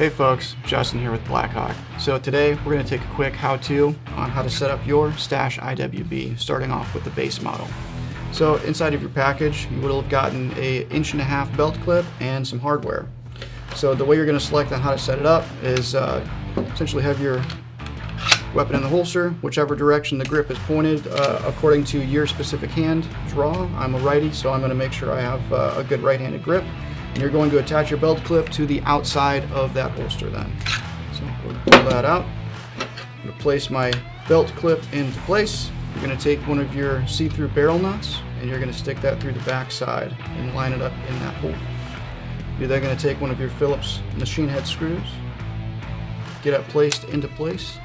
Hey folks, Justin here with Blackhawk. So today we're going to take a quick how-to on how to set up your Stache IWB, starting off with the base model. So inside of your package you will have gotten an 1.5 inch belt clip and some hardware. So the way you're going to select on how to set it up is essentially have your weapon in the holster, whichever direction the grip is pointed according to your specific hand draw. I'm a righty, so I'm going to make sure I have a good right-handed grip. And you're going to attach your belt clip to the outside of that holster then. So I'm going to pull that out. I'm going to place my belt clip into place. You're going to take one of your see-through barrel nuts and you're going to stick that through the back side and line it up in that hole. You're then going to take one of your Phillips machine head screws, get it placed into place,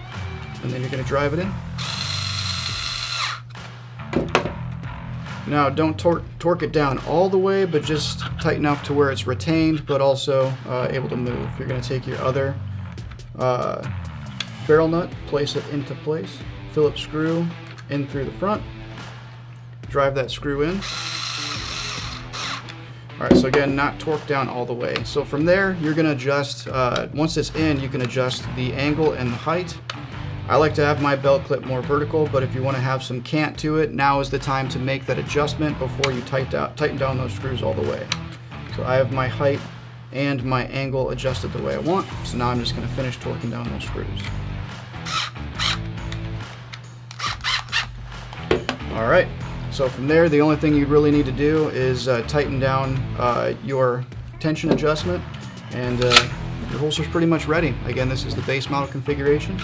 and then you're going to drive it in. Now don't torque it down all the way, but just tight enough to where it's retained but also able to move. You're going to take your other barrel nut, place it into place, Phillips screw in through the front, drive that screw in. Alright, so again, not torqued down all the way. So from there you're going to adjust, once it's in, you can adjust the angle and the height. I like to have my belt clip more vertical, but if you want to have some cant to it, now is the time to make that adjustment before you tighten down those screws all the way. So I have my height and my angle adjusted the way I want, so now I'm just going to finish torquing down those screws. Alright, so from there the only thing you really need to do is tighten down your tension adjustment, and your holster's pretty much ready. Again, this is the base model configuration.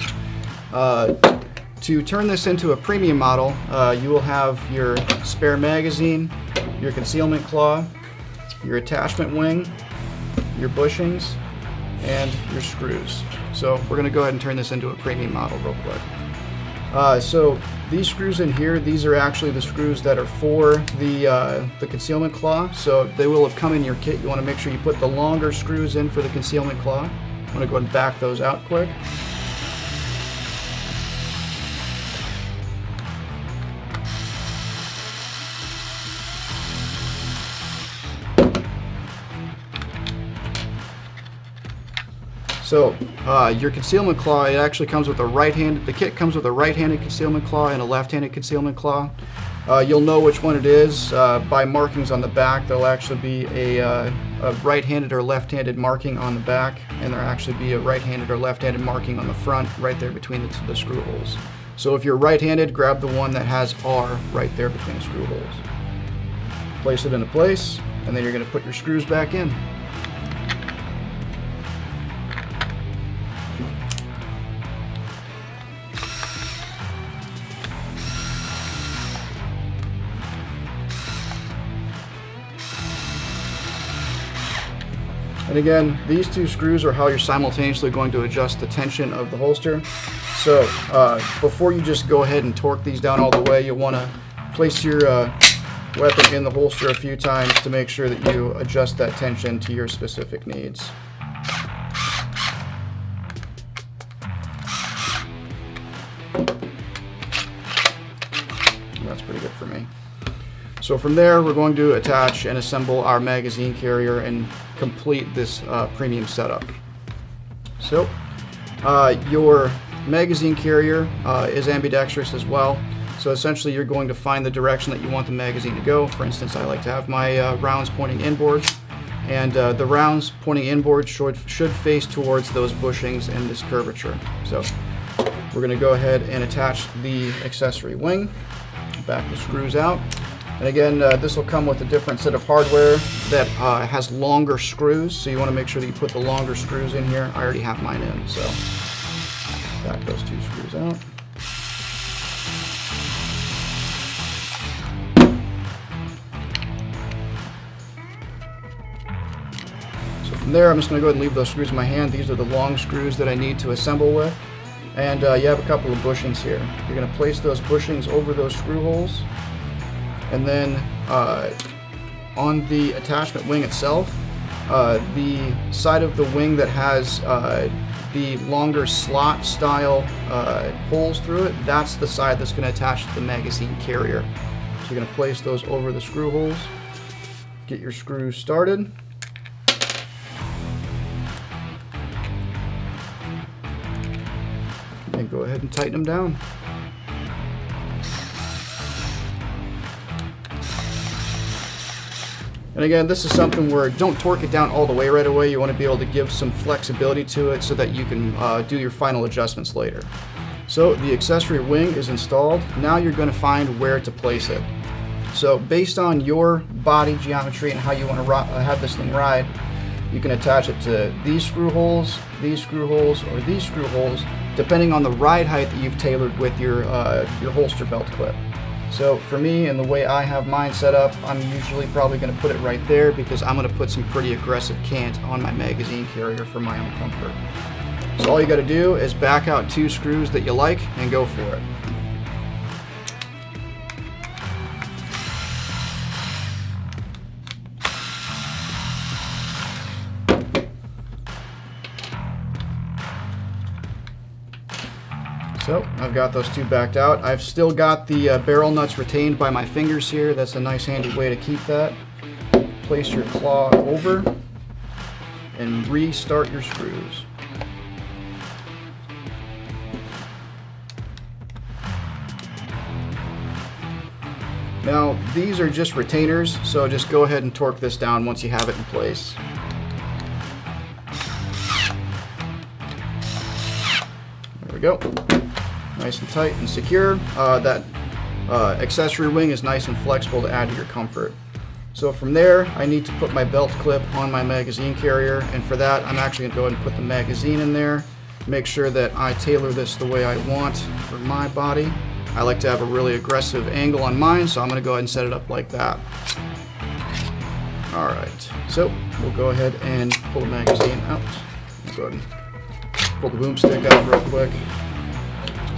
To turn this into a premium model, you will have your spare magazine, your concealment claw, your attachment wing, your bushings, and your screws. So we're going to go ahead and turn this into a premium model real quick. So these screws in here, these are actually the screws that are for the concealment claw. So they will have come in your kit. You want to make sure you put the longer screws in for the concealment claw. I'm going to go ahead and back those out quick. So your concealment claw, it actually comes with the kit comes with a right-handed concealment claw and a left-handed concealment claw. You'll know which one it is by markings on the back. There'll actually be a right-handed or left-handed marking on the back, and there'll actually be a right-handed or left-handed marking on the front right there between the screw holes. So if you're right-handed, grab the one that has R right there between the screw holes. Place it into place, and then you're going to put your screws back in. And again, these two screws are how you're simultaneously going to adjust the tension of the holster. So before you just go ahead and torque these down all the way, you'll want to place your weapon in the holster a few times to make sure that you adjust that tension to your specific needs. That's pretty good for me. So from there, we're going to attach and assemble our magazine carrier and complete this premium setup. So your magazine carrier is ambidextrous as well. So essentially you're going to find the direction that you want the magazine to go. For instance, I like to have my rounds pointing inboard, and the rounds pointing inboard should face towards those bushings and this curvature. So we're going to go ahead and attach the accessory wing, back the screws out. And again, this will come with a different set of hardware that has longer screws, so you want to make sure that you put the longer screws in here. I already have mine in, so back those two screws out. So from there, I'm just going to go ahead and leave those screws in my hand. These are the long screws that I need to assemble with. And you have a couple of bushings here. You're going to place those bushings over those screw holes. And then on the attachment wing itself, the side of the wing that has the longer slot style holes through it, that's the side that's going to attach to the magazine carrier. So you're going to place those over the screw holes, get your screws started. and go ahead and tighten them down. And again, this is something where don't torque it down all the way right away. You want to be able to give some flexibility to it so that you can do your final adjustments later. So the accessory wing is installed. Now you're going to find where to place it. So based on your body geometry and how you want to have this thing ride, you can attach it to these screw holes, or these screw holes, depending on the ride height that you've tailored with your holster belt clip. So for me, and the way I have mine set up, I'm usually probably going to put it right there because I'm going to put some pretty aggressive cant on my magazine carrier for my own comfort. So all you got to do is back out 2 screws that you like and go for it. So I've got those 2 backed out. I've still got the barrel nuts retained by my fingers here. That's a nice handy way to keep that. Place your claw over and restart your screws. Now these are just retainers, so just go ahead and torque this down once you have it in place. There we go. Nice and tight and secure. That accessory wing is nice and flexible to add to your comfort. So from there, I need to put my belt clip on my magazine carrier, and for that, I'm actually going to go ahead and put the magazine in there. Make sure that I tailor this the way I want for my body. I like to have a really aggressive angle on mine, so I'm going to go ahead and set it up like that. Alright, so we'll go ahead and pull the magazine out. We'll go ahead and pull the boomstick out real quick.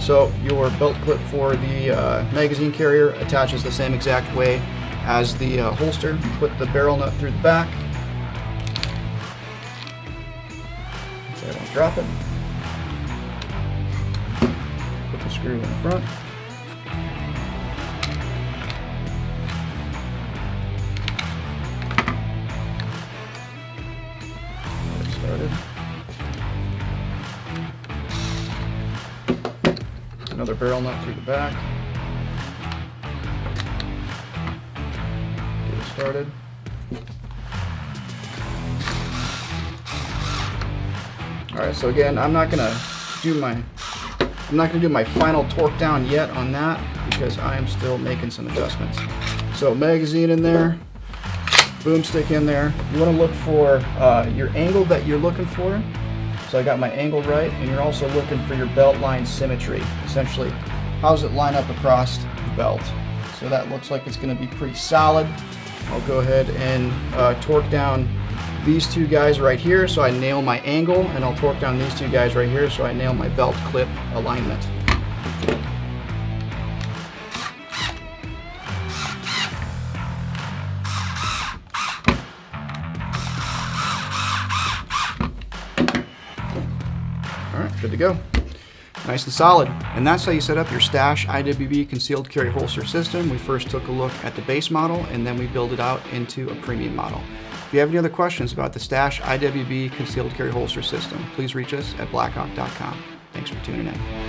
So your belt clip for the magazine carrier attaches the same exact way as the holster. Put the barrel nut through the back. So I don't drop it. Put the screw in the front. Get started. Another barrel nut through the back. Get it started. All right, so again, I'm not gonna do my final torque down yet on that because I am still making some adjustments. So magazine in there, boomstick in there. You want to look for your angle that you're looking for. So I got my angle right, and you're also looking for your belt line symmetry. Essentially, how does it line up across the belt? So that looks like it's going to be pretty solid. I'll go ahead and torque down these 2 guys right here so I nail my angle, and I'll torque down these 2 guys right here so I nail my belt clip alignment. Alright, good to go. Nice and solid. And that's how you set up your Stache IWB concealed carry holster system. We first took a look at the base model, and then we build it out into a premium model. If you have any other questions about the Stache IWB concealed carry holster system, please reach us at blackhawk.com. Thanks for tuning in.